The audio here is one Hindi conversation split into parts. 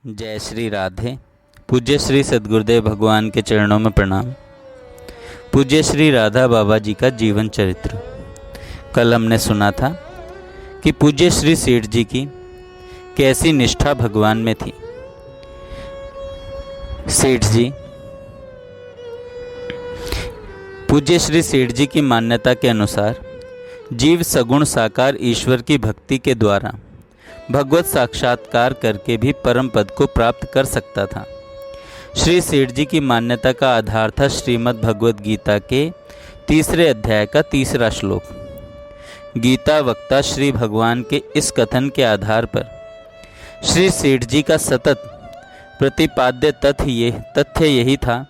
जय श्री राधे। पूज्य श्री सद्गुरुदेव भगवान के चरणों में प्रणाम। पूज्य श्री राधा बाबा जी का जीवन चरित्र। कल हमने सुना था कि पूज्य श्री सेठ जी की कैसी निष्ठा भगवान में थी। सेठ जी, पूज्य श्री सेठ जी की मान्यता के अनुसार जीव सगुण साकार ईश्वर की भक्ति के द्वारा भगवत साक्षात्कार करके भी परम पद को प्राप्त कर सकता था। श्री सेठ जी की मान्यता का आधार था श्रीमद् भगवद गीता के 3 अध्याय का 3 श्लोक। गीता वक्ता श्री भगवान के इस कथन के आधार पर श्री सेठ जी का सतत प्रतिपाद्य तथ्य यही था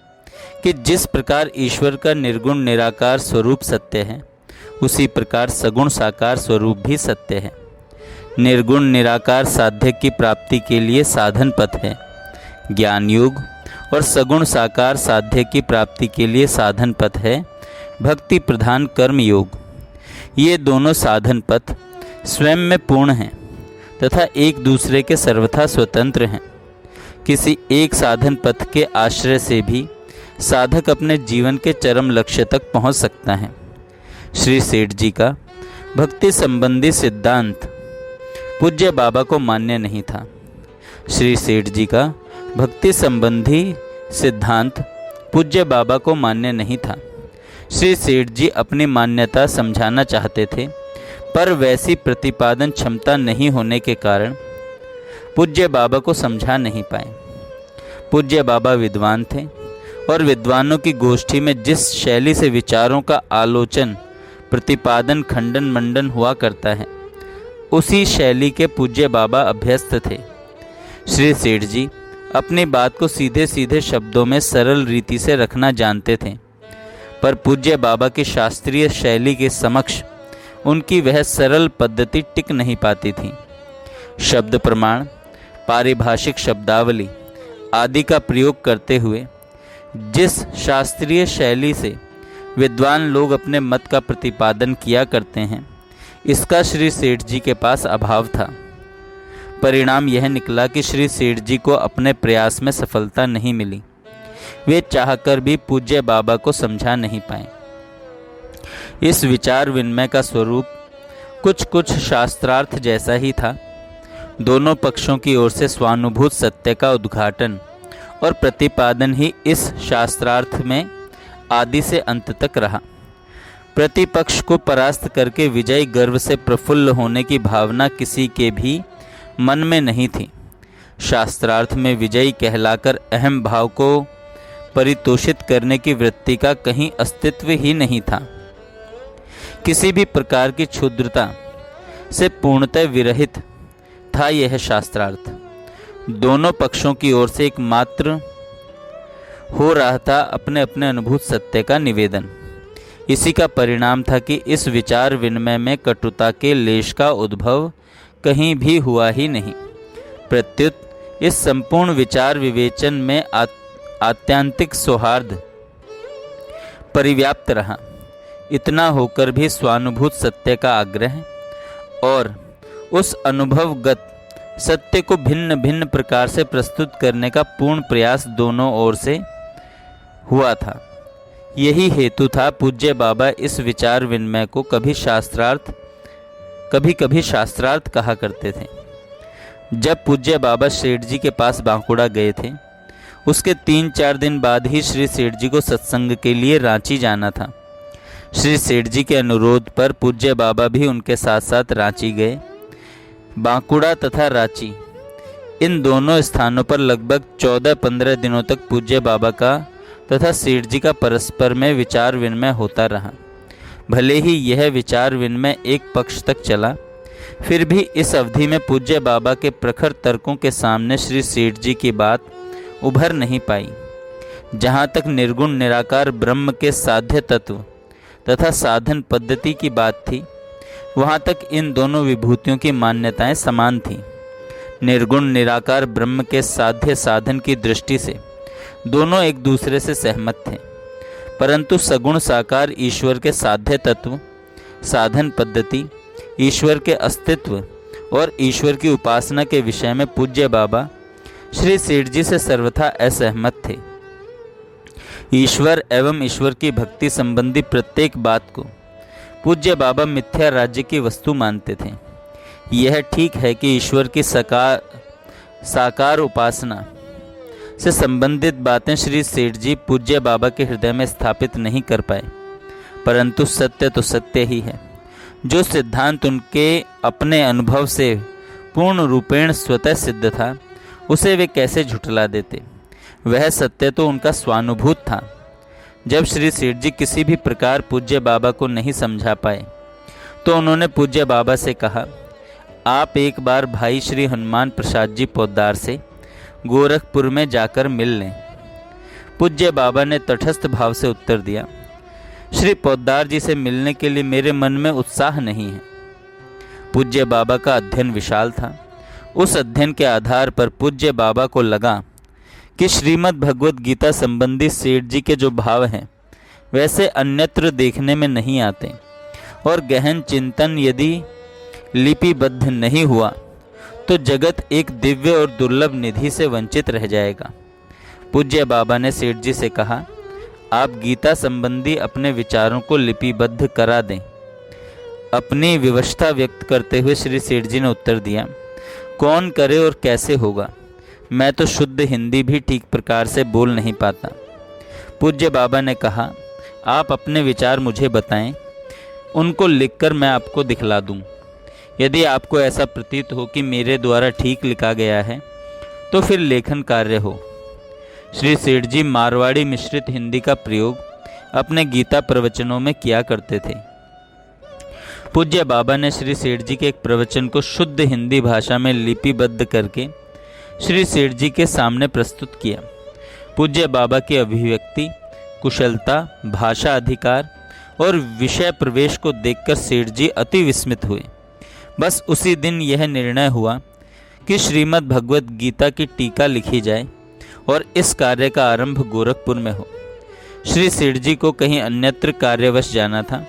कि जिस प्रकार ईश्वर का निर्गुण निराकार स्वरूप सत्य है, उसी प्रकार सगुण साकार स्वरूप भी सत्य है। निर्गुण निराकार साध्य की प्राप्ति के लिए साधन पथ है ज्ञान योग, और सगुण साकार साध्य की प्राप्ति के लिए साधन पथ है भक्ति प्रधान कर्म योग। ये दोनों साधन पथ स्वयं में पूर्ण हैं तथा एक दूसरे के सर्वथा स्वतंत्र हैं। किसी एक साधन पथ के आश्रय से भी साधक अपने जीवन के चरम लक्ष्य तक पहुंच सकता है। श्री सेठ जी का भक्ति संबंधी सिद्धांत पूज्य बाबा को मान्य नहीं था। श्री सेठ जी का भक्ति संबंधी सिद्धांत पूज्य बाबा को मान्य नहीं था। श्री सेठ जी अपनी मान्यता समझाना चाहते थे, पर वैसी प्रतिपादन क्षमता नहीं होने के कारण पूज्य बाबा को समझा नहीं पाए। पूज्य बाबा विद्वान थे और विद्वानों की गोष्ठी में जिस शैली से विचारों का आलोचन प्रतिपादन खंडन मंडन हुआ करता है, उसी शैली के पूज्य बाबा अभ्यस्त थे। श्री सेठ जी अपनी बात को सीधे सीधे शब्दों में सरल रीति से रखना जानते थे, पर पूज्य बाबा की शास्त्रीय शैली के समक्ष उनकी वह सरल पद्धति टिक नहीं पाती थी। शब्द प्रमाण, पारिभाषिक शब्दावली आदि का प्रयोग करते हुए जिस शास्त्रीय शैली से विद्वान लोग अपने मत का प्रतिपादन किया करते हैं, इसका श्री सेठ जी के पास अभाव था। परिणाम यह निकला कि श्री सेठ जी को अपने प्रयास में सफलता नहीं मिली। वे चाहकर भी पूज्य बाबा को समझा नहीं पाए। इस विचार विनिमय का स्वरूप कुछ शास्त्रार्थ जैसा ही था। दोनों पक्षों की ओर से स्वानुभूत सत्य का उद्घाटन और प्रतिपादन ही इस शास्त्रार्थ में आदि से अंत तक रहा। प्रतिपक्ष को परास्त करके विजय गर्व से प्रफुल्ल होने की भावना किसी के भी मन में नहीं थी। शास्त्रार्थ में विजयी कहलाकर अहम भाव को परितोषित करने की वृत्ति का कहीं अस्तित्व ही नहीं था। किसी भी प्रकार की क्षुद्रता से पूर्णतः विरहित था यह शास्त्रार्थ। दोनों पक्षों की ओर से एकमात्र हो रहा था अपने अपने अनुभूत सत्य का निवेदन। इसी का परिणाम था कि इस विचार विनिमय में कटुता के लेश का उद्भव कहीं भी हुआ ही नहीं। प्रत्युत इस संपूर्ण विचार विवेचन में आत्यंतिक सौहार्द परिव्याप्त रहा। इतना होकर भी स्वानुभूत सत्य का आग्रह और उस अनुभवगत सत्य को भिन्न भिन्न प्रकार से प्रस्तुत करने का पूर्ण प्रयास दोनों ओर से हुआ था। यही हेतु था पूज्य बाबा इस विचार विनिमय को कभी कभी शास्त्रार्थ कहा करते थे। जब पूज्य बाबा सेठ जी के पास बांकुड़ा गए थे, उसके 3-4 दिन बाद ही श्री सेठ जी को सत्संग के लिए रांची जाना था। श्री सेठ जी के अनुरोध पर पूज्य बाबा भी उनके साथ साथ रांची गए। बांकुड़ा तथा रांची, इन दोनों स्थानों पर लगभग 14-15 दिनों तक पूज्य बाबा का तथा सेठ जी का परस्पर में विचार विनिमय होता रहा। भले ही यह विचार विनिमय एक पक्ष तक चला, फिर भी इस अवधि में पूज्य बाबा के प्रखर तर्कों के सामने श्री सेठ जी की बात उभर नहीं पाई। जहाँ तक निर्गुण निराकार ब्रह्म के साध्य तत्व तथा साधन पद्धति की बात थी, वहाँ तक इन दोनों विभूतियों की मान्यताएं समान थीं। निर्गुण निराकार ब्रह्म के साध्य साधन की दृष्टि से दोनों एक दूसरे से सहमत थे, परंतु सगुण साकार ईश्वर के साध्य तत्व, साधन पद्धति, ईश्वर के अस्तित्व और ईश्वर की उपासना के विषय में पूज्य बाबा श्री सेठ जी से सर्वथा असहमत थे। ईश्वर एवं ईश्वर की भक्ति संबंधी प्रत्येक बात को पूज्य बाबा मिथ्या राज्य की वस्तु मानते थे। यह ठीक है कि ईश्वर की साकार उपासना से संबंधित बातें श्री सेठ जी पूज्य बाबा के हृदय में स्थापित नहीं कर पाए, परंतु सत्य तो सत्य ही है। जो सिद्धांत उनके अपने अनुभव से पूर्ण रूपेण स्वतः सिद्ध था, उसे वे कैसे झुठला देते। वह सत्य तो उनका स्वानुभूत था। जब श्री सेठ जी किसी भी प्रकार पूज्य बाबा को नहीं समझा पाए तो उन्होंने पूज्य बाबा से कहा, आप एक बार भाई श्री हनुमान प्रसाद जी पोद्दार से गोरखपुर में जाकर मिल लें। पूज्य बाबा ने तटस्थ भाव से उत्तर दिया, श्री पोद्दार जी से मिलने के लिए मेरे मन में उत्साह नहीं है। पूज्य बाबा का अध्ययन विशाल था। उस अध्ययन के आधार पर पूज्य बाबा को लगा कि श्रीमद् भगवद गीता संबंधी सेठ जी के जो भाव हैं वैसे अन्यत्र देखने में नहीं आते, और गहन चिंतन यदि लिपिबद्ध नहीं हुआ तो जगत एक दिव्य और दुर्लभ निधि से वंचित रह जाएगा। पूज्य बाबा ने सेठ जी से कहा, आप गीता संबंधी अपने विचारों को लिपिबद्ध करा दें। अपनी विवशता व्यक्त करते हुए श्री सेठ जी ने उत्तर दिया, कौन करे और कैसे होगा, मैं तो शुद्ध हिंदी भी ठीक प्रकार से बोल नहीं पाता। पूज्य बाबा ने कहा, आप अपने विचार मुझे बताएं, उनको लिखकर मैं आपको दिखला दूं। यदि आपको ऐसा प्रतीत हो कि मेरे द्वारा ठीक लिखा गया है तो फिर लेखन कार्य हो। श्री सेठ जी मारवाड़ी मिश्रित हिंदी का प्रयोग अपने गीता प्रवचनों में किया करते थे। पूज्य बाबा ने श्री सेठ जी के एक प्रवचन को शुद्ध हिंदी भाषा में लिपिबद्ध करके श्री सेठ जी के सामने प्रस्तुत किया। पूज्य बाबा की अभिव्यक्ति, कुशलता, भाषा अधिकार और विषय प्रवेश को देखकर सेठ जी अति विस्मित हुए। बस उसी दिन यह निर्णय हुआ कि श्रीमद् भगवद गीता की टीका लिखी जाए और इस कार्य का आरंभ गोरखपुर में हो। श्री सेठ जी को कहीं अन्यत्र कार्यवश जाना था,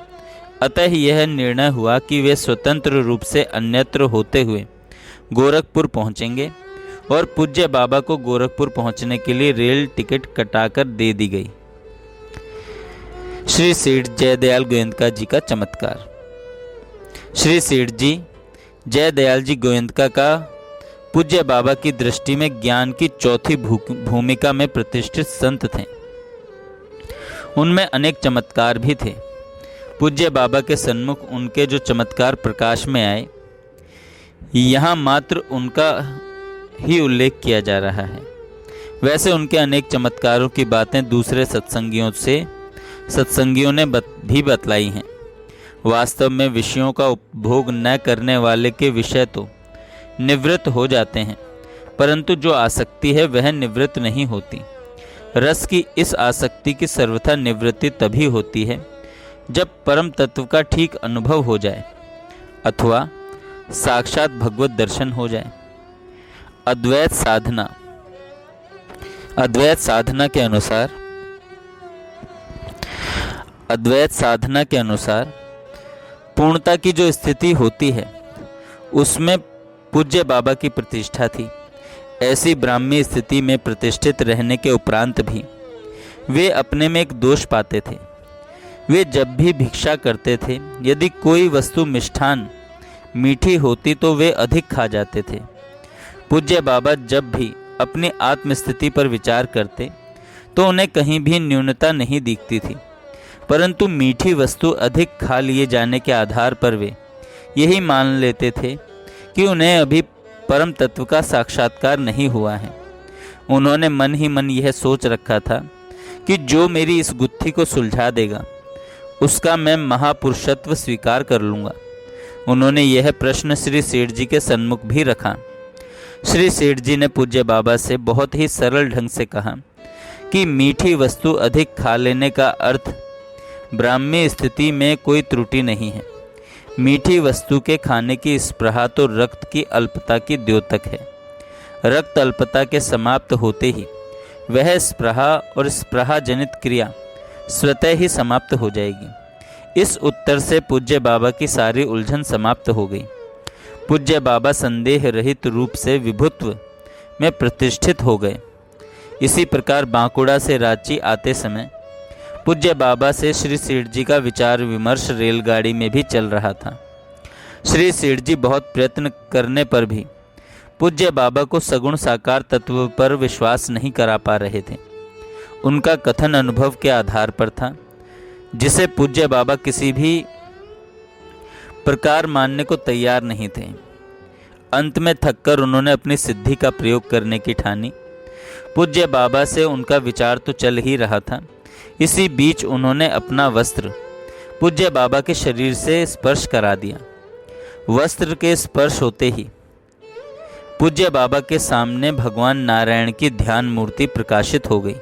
अतः यह निर्णय हुआ कि वे स्वतंत्र रूप से अन्यत्र होते हुए गोरखपुर पहुंचेंगे और पूज्य बाबा को गोरखपुर पहुंचने के लिए रेल टिकट कटाकर दे दी गई। श्री सेठ जयदयाल गोयंदका जी का चमत्कार। श्री सेठ जी जयदयाल जी गोयंदका का पूज्य बाबा की दृष्टि में ज्ञान की चौथी भूमिका में प्रतिष्ठित संत थे। उनमें अनेक चमत्कार भी थे। पूज्य बाबा के सन्मुख उनके जो चमत्कार प्रकाश में आए, यहाँ मात्र उनका ही उल्लेख किया जा रहा है। वैसे उनके अनेक चमत्कारों की बातें दूसरे सत्संगियों ने भी बतलाई हैं। वास्तव में विषयों का उपभोग न करने वाले के विषय तो निवृत्त हो जाते हैं, परंतु जो आसक्ति है वह निवृत्त नहीं होती। रस की इस आसक्ति की सर्वथा निवृत्ति तभी होती है जब परम तत्व का ठीक अनुभव हो जाए अथवा साक्षात भगवत दर्शन हो जाए। अद्वैत साधना के अनुसार पूर्णता की जो स्थिति होती है उसमें पूज्य बाबा की प्रतिष्ठा थी। ऐसी ब्राह्मी स्थिति में प्रतिष्ठित रहने के उपरांत भी वे अपने में एक दोष पाते थे। वे जब भी भिक्षा करते थे, यदि कोई वस्तु मिष्ठान मीठी होती तो वे अधिक खा जाते थे। पूज्य बाबा जब भी अपनी आत्मस्थिति पर विचार करते तो उन्हें कहीं भी न्यूनता नहीं दिखती थी, परंतु मीठी वस्तु अधिक खा लिए जाने के आधार पर वे यही मान लेते थे कि उन्हें अभी परम तत्व का साक्षात्कार नहीं हुआ है। उन्होंने मन ही मन यह सोच रखा था कि जो मेरी इस गुत्थी को सुलझा देगा उसका मैं महापुरुषत्व स्वीकार कर लूँगा। उन्होंने यह प्रश्न श्री सेठ जी के सन्मुख भी रखा। श्री सेठ जी ने पूज्य बाबा से बहुत ही सरल ढंग से कहा कि मीठी वस्तु अधिक खा लेने का अर्थ ब्राह्मी स्थिति में कोई त्रुटि नहीं है। मीठी वस्तु के खाने की स्पृहा तो रक्त की अल्पता की द्योतक है। रक्त अल्पता के समाप्त होते ही वह स्पृहा और स्पृहा जनित क्रिया स्वतः ही समाप्त हो जाएगी। इस उत्तर से पूज्य बाबा की सारी उलझन समाप्त हो गई। पूज्य बाबा संदेह रहित रूप से विभुत्व में प्रतिष्ठित हो गए। इसी प्रकार बांकुड़ा से रांची आते समय पूज्य बाबा से श्री सेठ जी का विचार विमर्श रेलगाड़ी में भी चल रहा था। श्री सेठ जी बहुत प्रयत्न करने पर भी पूज्य बाबा को सगुण साकार तत्व पर विश्वास नहीं करा पा रहे थे। उनका कथन अनुभव के आधार पर था, जिसे पूज्य बाबा किसी भी प्रकार मानने को तैयार नहीं थे। अंत में थककर उन्होंने अपनी सिद्धि का प्रयोग करने की ठानी। पूज्य बाबा से उनका विचार तो चल ही रहा था। इसी बीच उन्होंने अपना वस्त्र पूज्य बाबा के शरीर से स्पर्श करा दिया। वस्त्र के स्पर्श होते ही पूज्य बाबा के सामने भगवान नारायण की ध्यान मूर्ति प्रकाशित हो गई।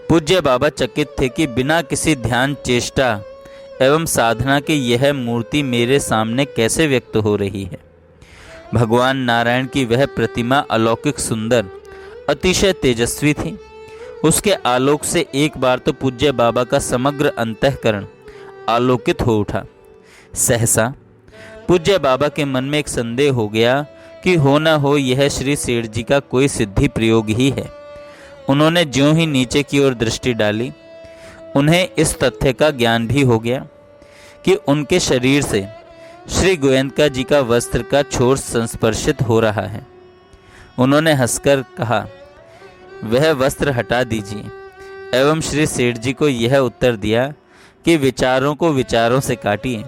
पूज्य बाबा चकित थे कि बिना किसी ध्यान चेष्टा एवं साधना के यह मूर्ति मेरे सामने कैसे व्यक्त हो रही है। भगवान नारायण की वह प्रतिमा अलौकिक सुंदर, अतिशय तेजस्वी थी। उसके आलोक से एक बार तो पूज्य बाबा का समग्र अंतःकरण आलोकित हो उठा। सहसा पूज्य बाबा के मन में एक संदेह हो गया कि हो न हो यह श्री सेठ जी का कोई सिद्धि प्रयोग ही है। उन्होंने ज्यों ही नीचे की ओर दृष्टि डाली, उन्हें इस तथ्य का ज्ञान भी हो गया कि उनके शरीर से श्री गोयंका जी का वस्त्र का छोर संस्पर्शित हो रहा है। उन्होंने हंसकर कहा, वह वस्त्र हटा दीजिए एवं श्री सेठ जी को यह उत्तर दिया कि विचारों को विचारों से काटिए।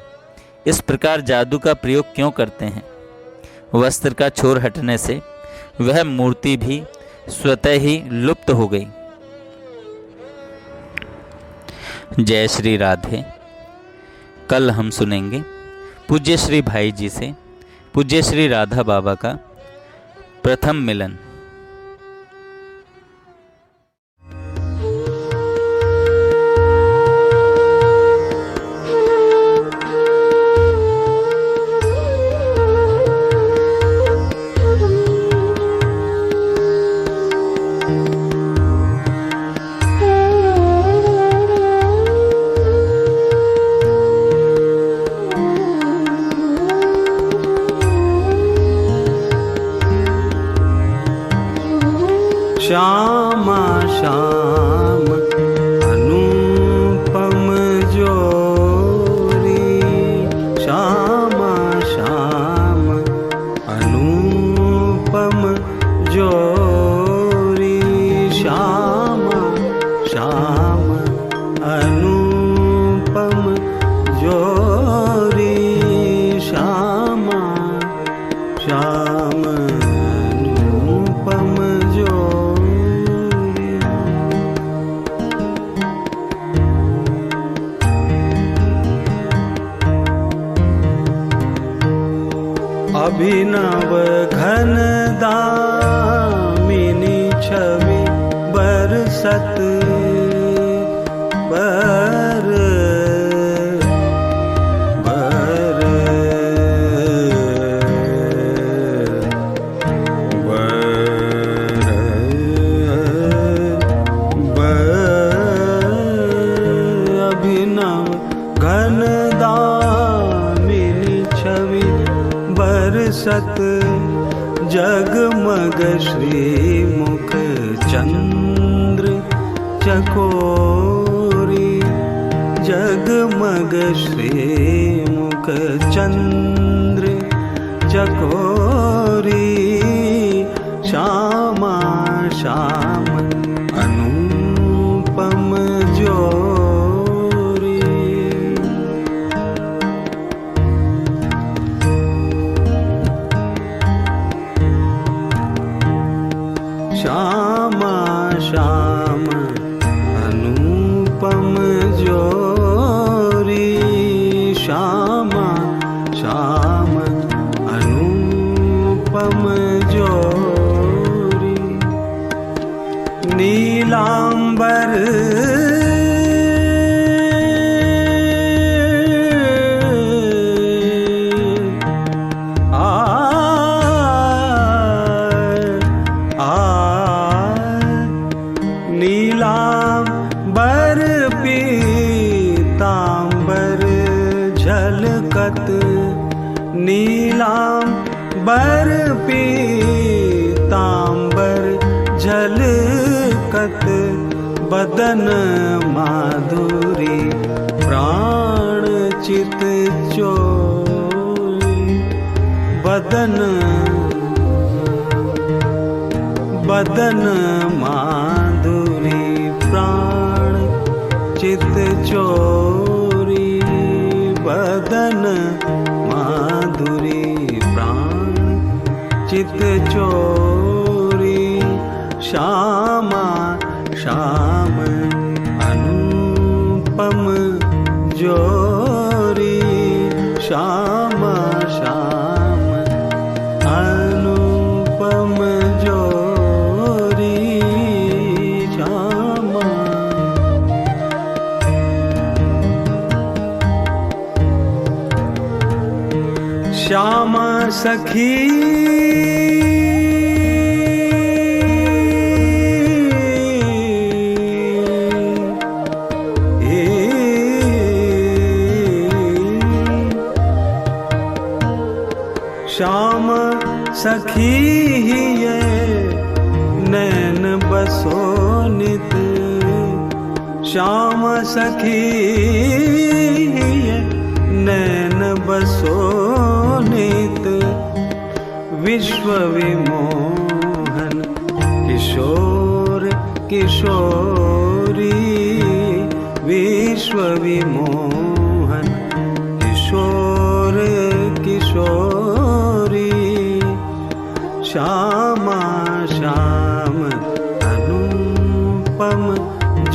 इस प्रकार जादू का प्रयोग क्यों करते हैं। वस्त्र का छोर हटने से वह मूर्ति भी स्वतः ही लुप्त हो गई। जय श्री राधे। कल हम सुनेंगे पूज्य श्री भाई जी से पूज्य श्री राधा बाबा का प्रथम मिलन। श्यामा श्याम अनुपम जोरी, श्यामा श्याम अनुपम जोरी, श्यामा श्याम अनुपम जोरी, श्यामा श्याम अनुपम जोरी। अभिनव घन दामिनी छवि बरसत बर बर बर बर अभिनव घन दामिनी छवि बरसत जगमग श्री मुख चंद्र चकोरी, जगमग श्री मुख चंद्र चकोरी, श्यामा श्याम अनुपम जोरी। श्यामा श्याम अनुपम जोरी, श्यामा श्याम अनुपम जोरी। नीलांबर नीलांबर पीतांबर झलकत, नीलांबर पीतांबर झलकत बदन माधुरी प्राण चित चोरी बदन माधुरी प्राण चित चोरी बदन माधुरी प्राण चित चोरी श्यामा श्याम अनुपम जोरी श्यामा श्याम अनुपम जोरी श्यामा श्यामा सखी श्याम सखी ये नैन बसो नित श्याम सखी ये नैन बसो नित विश्व विमोहन किशोर किशोरी विश्व विमोहन किशोर किशोरी श्यामा श्याम अनुपम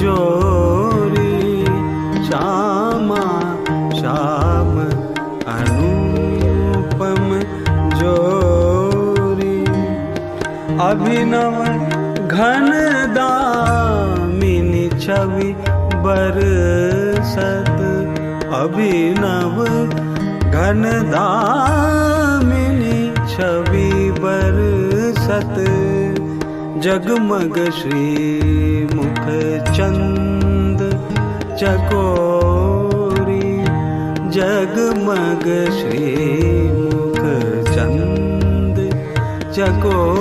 जोरी श्यामा श्याम अनुपम जोरी अभिनव घन दामिनी छवि बरसत अभिनव घन दामिनी छवि बरसत जगमग श्री मुख चंद चकोरी जगमग श्री मुख चंद चकोरी